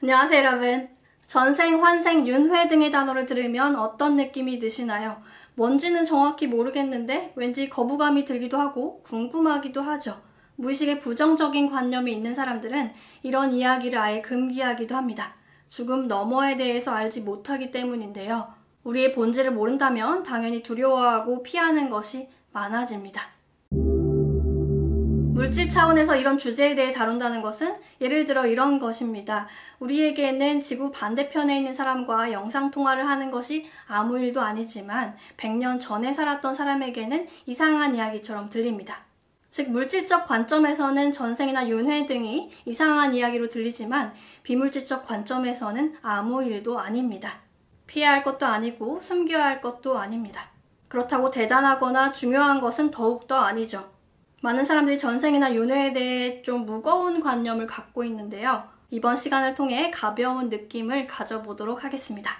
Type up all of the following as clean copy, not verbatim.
안녕하세요 여러분. 전생, 환생, 윤회 등의 단어를 들으면 어떤 느낌이 드시나요? 뭔지는 정확히 모르겠는데 왠지 거부감이 들기도 하고 궁금하기도 하죠. 무의식에 부정적인 관념이 있는 사람들은 이런 이야기를 아예 금기하기도 합니다. 죽음 너머에 대해서 알지 못하기 때문인데요. 우리의 본질을 모른다면 당연히 두려워하고 피하는 것이 많아집니다. 물질 차원에서 이런 주제에 대해 다룬다는 것은 예를 들어 이런 것입니다. 우리에게는 지구 반대편에 있는 사람과 영상통화를 하는 것이 아무 일도 아니지만 100년 전에 살았던 사람에게는 이상한 이야기처럼 들립니다. 즉 물질적 관점에서는 전생이나 윤회 등이 이상한 이야기로 들리지만 비물질적 관점에서는 아무 일도 아닙니다. 피해야 할 것도 아니고 숨겨야 할 것도 아닙니다. 그렇다고 대단하거나 중요한 것은 더욱더 아니죠. 많은 사람들이 전생이나 윤회에 대해 좀 무거운 관념을 갖고 있는데요. 이번 시간을 통해 가벼운 느낌을 가져보도록 하겠습니다.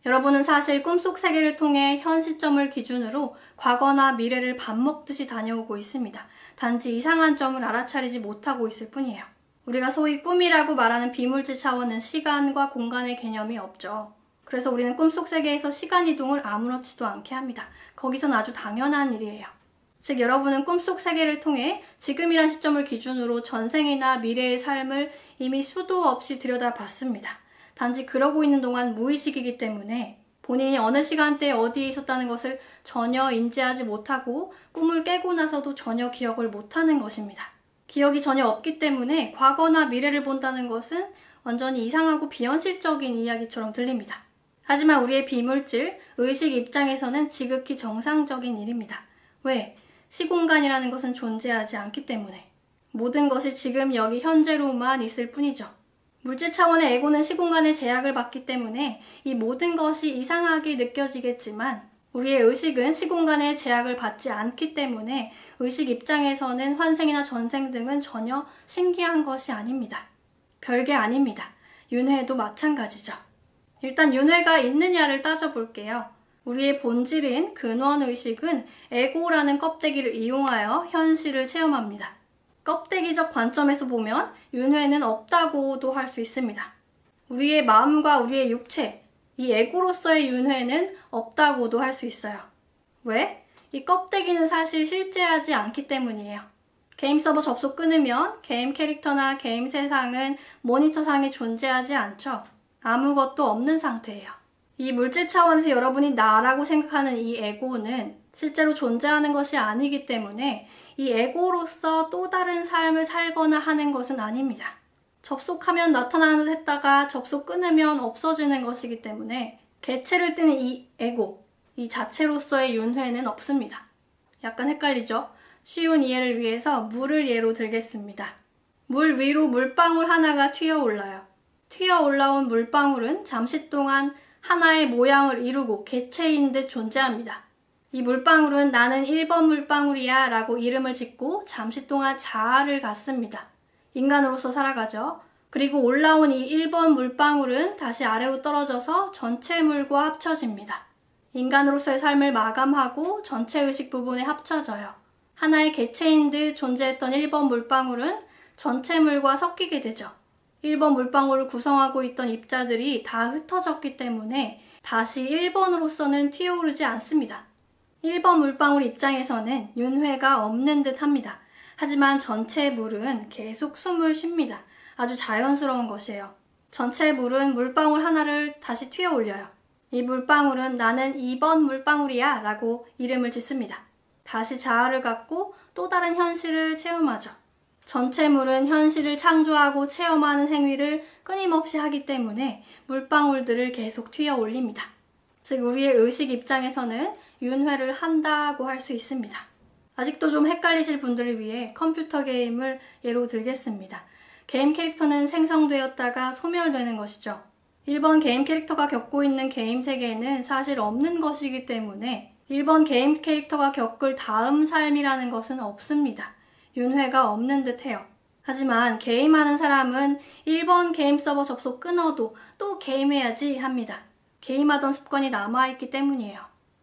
여러분은 사실 꿈속 세계를 통해 현 시점을 기준으로 과거나 미래를 밥 먹듯이 다녀오고 있습니다. 단지 이상한 점을 알아차리지 못하고 있을 뿐이에요. 우리가 소위 꿈이라고 말하는 비물질 차원은 시간과 공간의 개념이 없죠. 그래서 우리는 꿈속 세계에서 시간 이동을 아무렇지도 않게 합니다. 거기선 아주 당연한 일이에요. 즉 여러분은 꿈속 세계를 통해 지금이란 시점을 기준으로 전생이나 미래의 삶을 이미 수도 없이 들여다봤습니다. 단지 그러고 있는 동안 무의식이기 때문에 본인이 어느 시간대에 어디에 있었다는 것을 전혀 인지하지 못하고 꿈을 깨고 나서도 전혀 기억을 못하는 것입니다. 기억이 전혀 없기 때문에 과거나 미래를 본다는 것은 완전히 이상하고 비현실적인 이야기처럼 들립니다. 하지만 우리의 비물질, 의식 입장에서는 지극히 정상적인 일입니다. 왜? 시공간이라는 것은 존재하지 않기 때문에 모든 것이 지금 여기 현재로만 있을 뿐이죠. 물질 차원의 에고는 시공간의 제약을 받기 때문에 이 모든 것이 이상하게 느껴지겠지만 우리의 의식은 시공간의 제약을 받지 않기 때문에 의식 입장에서는 환생이나 전생 등은 전혀 신기한 것이 아닙니다. 별게 아닙니다. 윤회도 마찬가지죠. 일단 윤회가 있느냐를 따져볼게요. 우리의 본질인 근원의식은 에고라는 껍데기를 이용하여 현실을 체험합니다. 껍데기적 관점에서 보면 윤회는 없다고도 할 수 있습니다. 우리의 마음과 우리의 육체, 이 에고로서의 윤회는 없다고도 할 수 있어요. 왜? 이 껍데기는 사실 실제하지 않기 때문이에요. 게임 서버 접속 끊으면 게임 캐릭터나 게임 세상은 모니터상에 존재하지 않죠. 아무것도 없는 상태예요. 이 물질 차원에서 여러분이 나라고 생각하는 이 에고는 실제로 존재하는 것이 아니기 때문에 이 에고로서 또 다른 삶을 살거나 하는 것은 아닙니다. 접속하면 나타나는 듯 했다가 접속 끊으면 없어지는 것이기 때문에 개체를 띠는 이 에고, 이 자체로서의 윤회는 없습니다. 약간 헷갈리죠? 쉬운 이해를 위해서 물을 예로 들겠습니다. 물 위로 물방울 하나가 튀어 올라요. 튀어 올라온 물방울은 잠시 동안 하나의 모양을 이루고 개체인 듯 존재합니다. 이 물방울은 나는 1번 물방울이야 라고 이름을 짓고 잠시 동안 자아를 갖습니다. 인간으로서 살아가죠. 그리고 올라온 이 1번 물방울은 다시 아래로 떨어져서 전체 물과 합쳐집니다. 인간으로서의 삶을 마감하고 전체 의식 부분에 합쳐져요. 하나의 개체인 듯 존재했던 1번 물방울은 전체 물과 섞이게 되죠. 1번 물방울을 구성하고 있던 입자들이 다 흩어졌기 때문에 다시 1번으로서는 튀어오르지 않습니다. 1번 물방울 입장에서는 윤회가 없는 듯 합니다. 하지만 전체 물은 계속 숨을 쉽니다. 아주 자연스러운 것이에요. 전체 물은 물방울 하나를 다시 튀어 올려요. 이 물방울은 나는 2번 물방울이야 라고 이름을 짓습니다. 다시 자아를 갖고 또 다른 현실을 체험하죠. 전체 물은 현실을 창조하고 체험하는 행위를 끊임없이 하기 때문에 물방울들을 계속 튀어 올립니다. 즉 우리의 의식 입장에서는 윤회를 한다고 할 수 있습니다. 아직도 좀 헷갈리실 분들을 위해 컴퓨터 게임을 예로 들겠습니다. 게임 캐릭터는 생성되었다가 소멸되는 것이죠. 1번 게임 캐릭터가 겪고 있는 게임 세계에는 사실 없는 것이기 때문에 1번 게임 캐릭터가 겪을 다음 삶이라는 것은 없습니다. 윤회가 없는 듯 해요. 하지만 게임하는 사람은 1번 게임 서버 접속 끊어도 또 게임해야지 합니다. 게임하던 습관이 남아있기 때문이에요.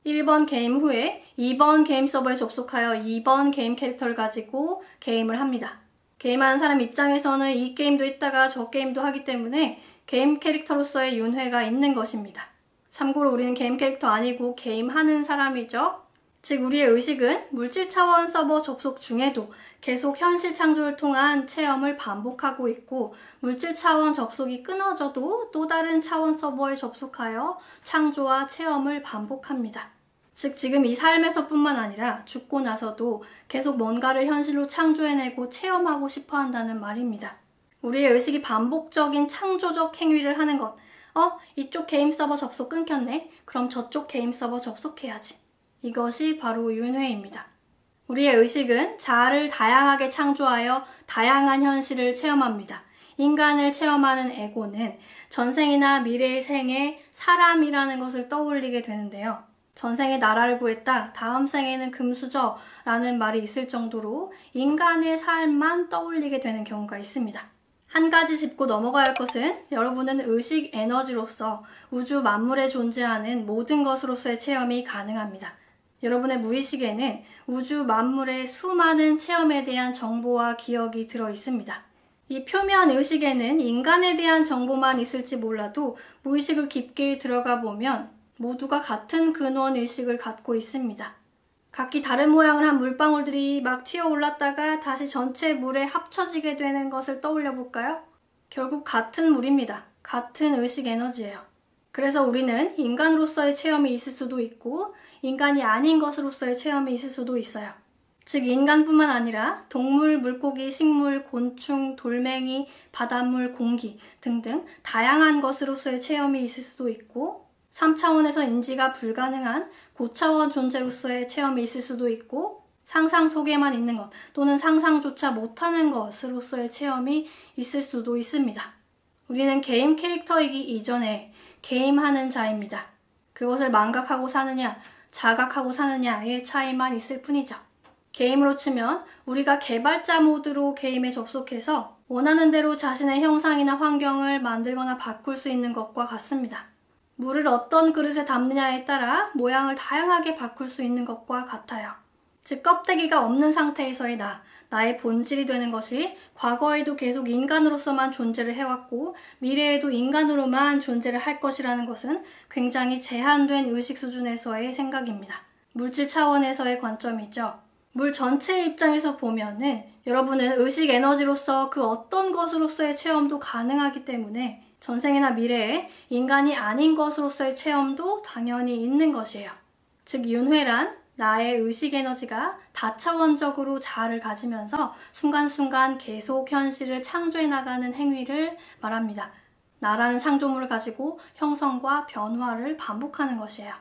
1번 게임 후에 2번 게임 서버에 접속하여 2번 게임 캐릭터를 가지고 게임을 합니다. 게임하는 사람 입장에서는 이 게임도 했다가 저 게임도 하기 때문에 게임 캐릭터로서의 윤회가 있는 것입니다. 참고로 우리는 게임 캐릭터 아니고 게임하는 사람이죠. 즉 우리의 의식은 물질 차원 서버 접속 중에도 계속 현실 창조를 통한 체험을 반복하고 있고, 물질 차원 접속이 끊어져도 또 다른 차원 서버에 접속하여 창조와 체험을 반복합니다. 즉 지금 이 삶에서 뿐만 아니라 죽고 나서도 계속 뭔가를 현실로 창조해내고 체험하고 싶어 한다는 말입니다. 우리의 의식이 반복적인 창조적 행위를 하는 것. 이쪽 게임 서버 접속 끊겼네. 그럼 저쪽 게임 서버 접속해야지. 이것이 바로 윤회입니다. 우리의 의식은 자아를 다양하게 창조하여 다양한 현실을 체험합니다. 인간을 체험하는 에고는 전생이나 미래의 생에 사람이라는 것을 떠올리게 되는데요. 전생에 나라를 구했다, 다음 생에는 금수저라는 말이 있을 정도로 인간의 삶만 떠올리게 되는 경우가 있습니다. 한 가지 짚고 넘어가야 할 것은 여러분은 의식 에너지로서 우주 만물에 존재하는 모든 것으로서의 체험이 가능합니다. 여러분의 무의식에는 우주 만물의 수많은 체험에 대한 정보와 기억이 들어 있습니다. 이 표면 의식에는 인간에 대한 정보만 있을지 몰라도 무의식을 깊게 들어가 보면 모두가 같은 근원 의식을 갖고 있습니다. 각기 다른 모양을 한 물방울들이 막 튀어 올랐다가 다시 전체 물에 합쳐지게 되는 것을 떠올려 볼까요? 결국 같은 물입니다. 같은 의식 에너지예요. 그래서 우리는 인간으로서의 체험이 있을 수도 있고 인간이 아닌 것으로서의 체험이 있을 수도 있어요. 즉 인간뿐만 아니라 동물, 물고기, 식물, 곤충, 돌멩이, 바닷물, 공기 등등 다양한 것으로서의 체험이 있을 수도 있고, 3차원에서 인지가 불가능한 고차원 존재로서의 체험이 있을 수도 있고, 상상 속에만 있는 것 또는 상상조차 못하는 것으로서의 체험이 있을 수도 있습니다. 우리는 게임 캐릭터이기 이전에 게임하는 자입니다. 그것을 망각하고 사느냐, 자각하고 사느냐의 차이만 있을 뿐이죠. 게임으로 치면 우리가 개발자 모드로 게임에 접속해서 원하는 대로 자신의 형상이나 환경을 만들거나 바꿀 수 있는 것과 같습니다. 물을 어떤 그릇에 담느냐에 따라 모양을 다양하게 바꿀 수 있는 것과 같아요. 즉 껍데기가 없는 상태에서의 나의 본질이 되는 것이 과거에도 계속 인간으로서만 존재를 해왔고 미래에도 인간으로만 존재를 할 것이라는 것은 굉장히 제한된 의식 수준에서의 생각입니다. 물질 차원에서의 관점이죠. 물 전체의 입장에서 보면은 여러분은 의식 에너지로서 그 어떤 것으로서의 체험도 가능하기 때문에 전생이나 미래에 인간이 아닌 것으로서의 체험도 당연히 있는 것이에요. 즉 윤회란 나의 의식 에너지가 다차원적으로 자아를 가지면서 순간순간 계속 현실을 창조해 나가는 행위를 말합니다. 나라는 창조물을 가지고 형성과 변화를 반복하는 것이에요.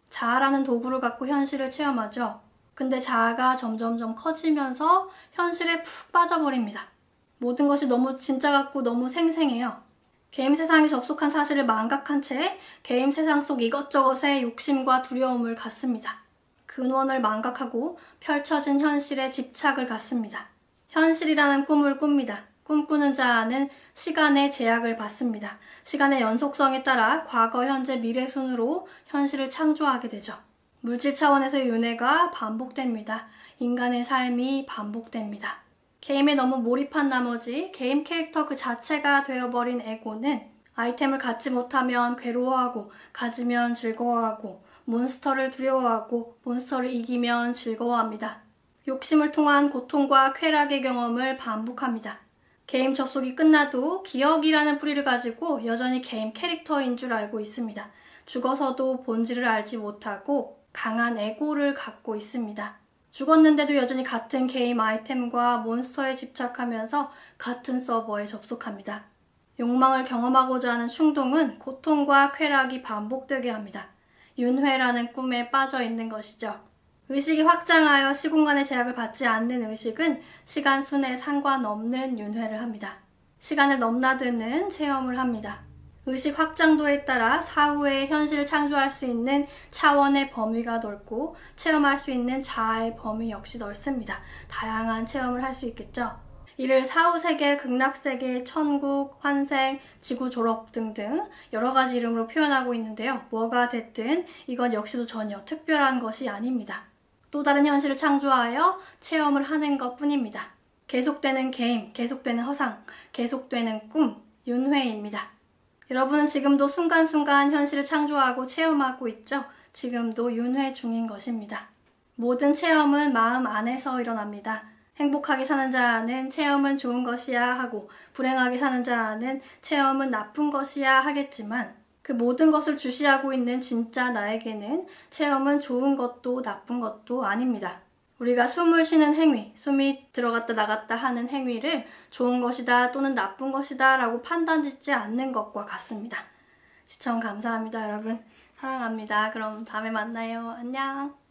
자아라는 도구를 갖고 현실을 체험하죠. 근데 자아가 점점점 커지면서 현실에 푹 빠져버립니다. 모든 것이 너무 진짜 같고 너무 생생해요. 게임 세상에 접속한 사실을 망각한 채 게임 세상 속 이것저것에 욕심과 두려움을 갖습니다. 근원을 망각하고 펼쳐진 현실에 집착을 갖습니다. 현실이라는 꿈을 꿉니다. 꿈꾸는 자는 시간의 제약을 받습니다. 시간의 연속성에 따라 과거, 현재, 미래 순으로 현실을 창조하게 되죠. 물질 차원에서의 윤회가 반복됩니다. 인간의 삶이 반복됩니다. 게임에 너무 몰입한 나머지 게임 캐릭터 그 자체가 되어버린 에고는 아이템을 갖지 못하면 괴로워하고 가지면 즐거워하고 몬스터를 두려워하고 몬스터를 이기면 즐거워합니다. 욕심을 통한 고통과 쾌락의 경험을 반복합니다. 게임 접속이 끝나도 기억이라는 뿌리를 가지고 여전히 게임 캐릭터인 줄 알고 있습니다. 죽어서도 본질을 알지 못하고 강한 에고를 갖고 있습니다. 죽었는데도 여전히 같은 게임 아이템과 몬스터에 집착하면서 같은 서버에 접속합니다. 욕망을 경험하고자 하는 충동은 고통과 쾌락이 반복되게 합니다. 윤회라는 꿈에 빠져 있는 것이죠. 의식이 확장하여 시공간의 제약을 받지 않는 의식은 시간 순에 상관없는 윤회를 합니다. 시간을 넘나드는 체험을 합니다. 의식 확장도에 따라 사후에 현실을 창조할 수 있는 차원의 범위가 넓고 체험할 수 있는 자아의 범위 역시 넓습니다. 다양한 체험을 할 수 있겠죠. 이를 사후세계, 극락세계, 천국, 환생, 지구 졸업 등등 여러 가지 이름으로 표현하고 있는데요. 뭐가 됐든 이건 역시도 전혀 특별한 것이 아닙니다. 또 다른 현실을 창조하여 체험을 하는 것 뿐입니다. 계속되는 게임, 계속되는 허상, 계속되는 꿈, 윤회입니다. 여러분은 지금도 순간순간 현실을 창조하고 체험하고 있죠? 지금도 윤회 중인 것입니다. 모든 체험은 마음 안에서 일어납니다. 행복하게 사는 자는 체험은 좋은 것이야 하고 불행하게 사는 자는 체험은 나쁜 것이야 하겠지만 그 모든 것을 주시하고 있는 진짜 나에게는 체험은 좋은 것도 나쁜 것도 아닙니다. 우리가 숨을 쉬는 행위, 숨이 들어갔다 나갔다 하는 행위를 좋은 것이다 또는 나쁜 것이다 라고 판단짓지 않는 것과 같습니다. 시청 감사합니다, 여러분. 사랑합니다. 그럼 다음에 만나요. 안녕.